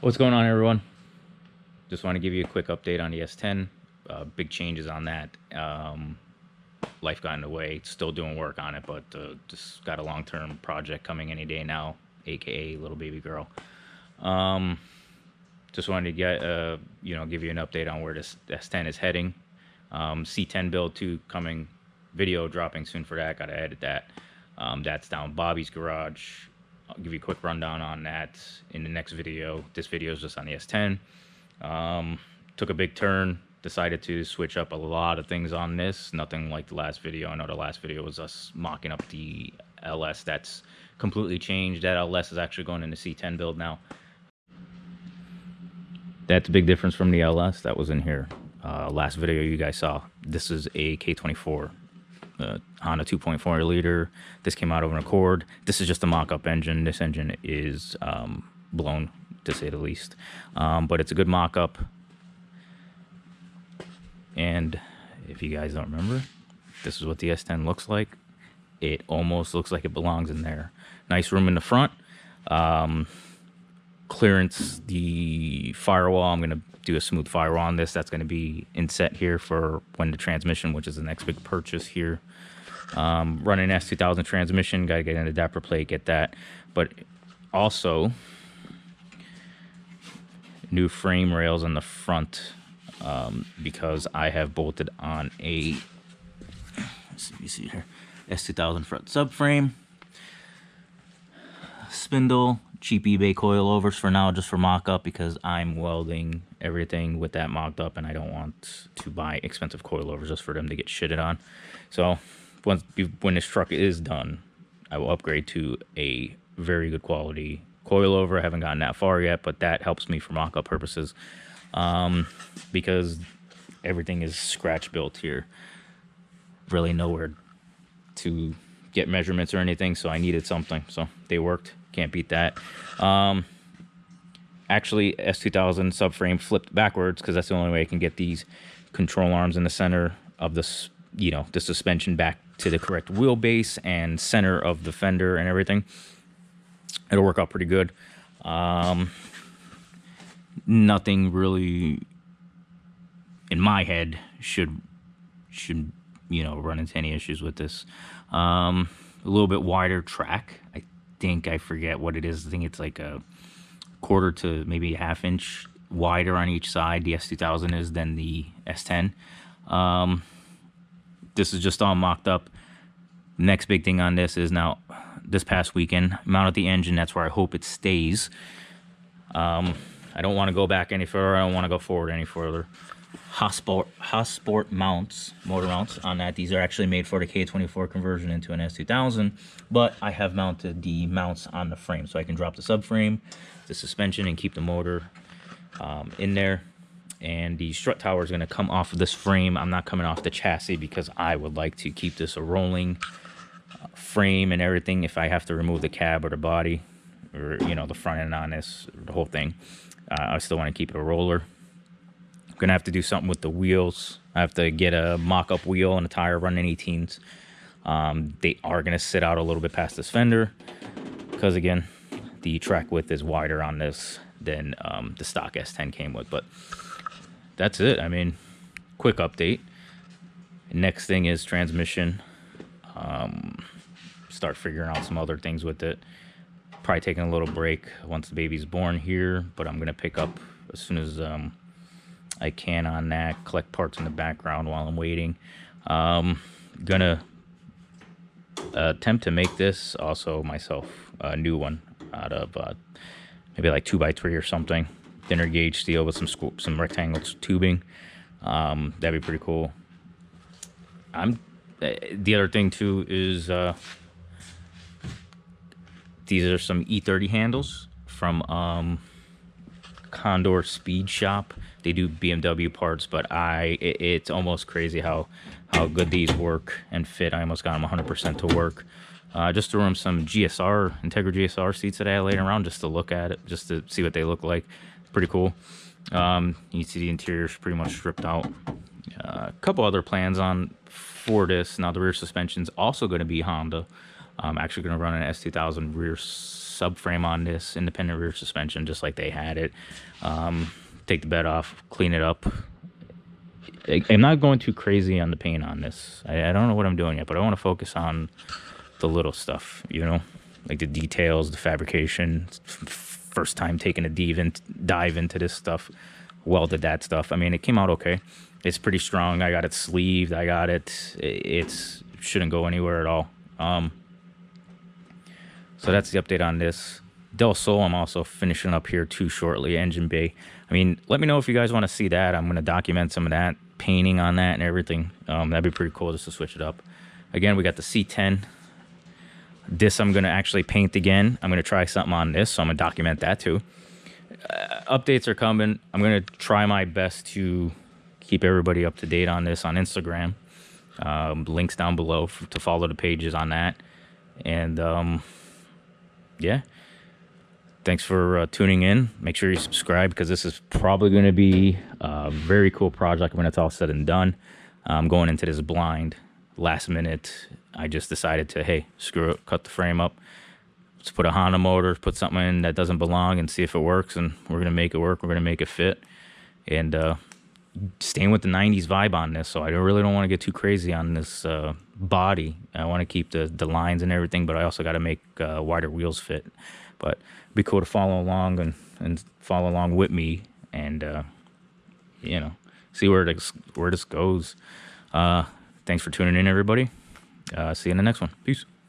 What's going on, everyone? Just want to give you a quick update on the S10. Big changes on that. Life got in the way. Still doing work on it, but just got a long-term project coming any day now, aka little baby girl. Just wanted to get give you an update on where this S10 is heading. C10 build 2 coming, video dropping soon for that. Got to edit that. That's down Bobby's garage. I'll give you a quick rundown on that in the next video. This video is just on the S10. Took a big turn. Decided to switch up a lot of things on this. Nothing like the last video. I know the last video was us mocking up the LS. That's completely changed. That LS is actually going into C10 build now. That's a big difference from the LS that was in here. Last video you guys saw. This is a K24. Honda 2.4 liter. This came out of an Accord. This is just a mock-up engine. This engine is blown, to say the least. But it's a good mock-up. And if you guys don't remember, this is what the S10 looks like. It almost looks like it belongs in there. Nice room in the front. Clearance, the firewall. I'm going to do a smooth firewall on this. That's going to be inset here for when the transmission, which is the next big purchase here. Running S2000 transmission, got to get an adapter plate, get that. But also, new frame rails on the front because I have bolted on a, let me see here, S2000 front subframe. Spindle, cheap eBay coilovers for now, just for mock-up, because I'm welding everything with that mocked up and I don't want to buy expensive coilovers just for them to get shitted on. So when this truck is done, I will upgrade to a very good quality coilover. I haven't gotten that far yet, but that helps me for mock-up purposes because everything is scratch built here. Really nowhere to get measurements or anything, so I needed something. So they worked. Can't beat that. Actually, S2000 subframe flipped backwards because that's the only way I can get these control arms in the center of this, the suspension back to the correct wheelbase and center of the fender and everything. It'll work out pretty good. Nothing really in my head should run into any issues with this. A little bit wider track. I forget what it is. I think it's like a quarter to maybe a half inch wider on each side, the S2000 is, than the S10. This is just all mocked up. Next big thing on this is now, this past weekend, mounted the engine. That's where I hope it stays. I don't want to go back any further. I don't want to go forward any further. Hossport mounts, motor mounts on that. These are actually made for the K24 conversion into an S2000, but I have mounted the mounts on the frame so I can drop the subframe, the suspension, and keep the motor in there. And the strut tower is going to come off of this frame. I'm not coming off the chassis because I would like to keep this a rolling frame and everything. If I have to remove the cab or the body or the front end on this, the whole thing, I still want to keep it a roller. Gonna have to do something with the wheels. I have to get a mock-up wheel and a tire running 18s. They are gonna sit out a little bit past this fender because, again, the track width is wider on this than the stock S10 came with. But that's it. I mean, quick update. Next thing is transmission. Start figuring out some other things with it. Probably taking a little break once the baby's born here, but I'm gonna pick up as soon as I can on that, collect parts in the background while I'm waiting. Gonna attempt to make this also myself a new one out of maybe like 2x3 or something, thinner gauge steel with some rectangle tubing. That'd be pretty cool. The other thing too is these are some E30 handles from Condor Speed Shop. They do BMW parts, but it's almost crazy how good these work and fit. I almost got them 100% to work. Just threw them some GSR, Integra GSR seats that I had laying around just to look at it, just to see what they look like. Pretty cool. You see the interior's pretty much stripped out. A couple other plans for this. Now the rear suspension's also going to be Honda. I'm actually going to run an S2000 rear subframe on this, independent rear suspension, just like they had it. Take the bed off, clean it up. I'm not going too crazy on the paint on this. I don't know what I'm doing yet, but I want to focus on the little stuff, you know, like the details, the fabrication. First time taking a dive into this stuff. Welded that stuff. I mean, it came out okay. It's pretty strong. I got it sleeved. I got it. It shouldn't go anywhere at all. So that's the update on this. Del Sol, I'm also finishing up here too shortly. Engine bay. I mean, let me know if you guys want to see that. I'm going to document some of that, painting on that and everything. That'd be pretty cool just to switch it up. Again, we got the C10. This I'm going to actually paint again. I'm going to try something on this, so I'm going to document that too. Updates are coming. I'm going to try my best to keep everybody up to date on this on Instagram. Links down below to follow the pages on that. And yeah, thanks for tuning in. Make sure you subscribe, because this is probably going to be a very cool project when it's all said and done. I'm going into this blind. Last minute, I just decided to, hey, screw it, cut the frame up. Let's put a Honda motor, put something in that doesn't belong, and see if it works. And we're going to make it work. We're going to make it fit. And staying with the 90s vibe on this, so I really don't want to get too crazy on this body. I want to keep the lines and everything, but I also got to make wider wheels fit. But it'd be cool to follow along and follow along with me, and you know, see where this goes. Thanks for tuning in, everybody. See you in the next one. Peace.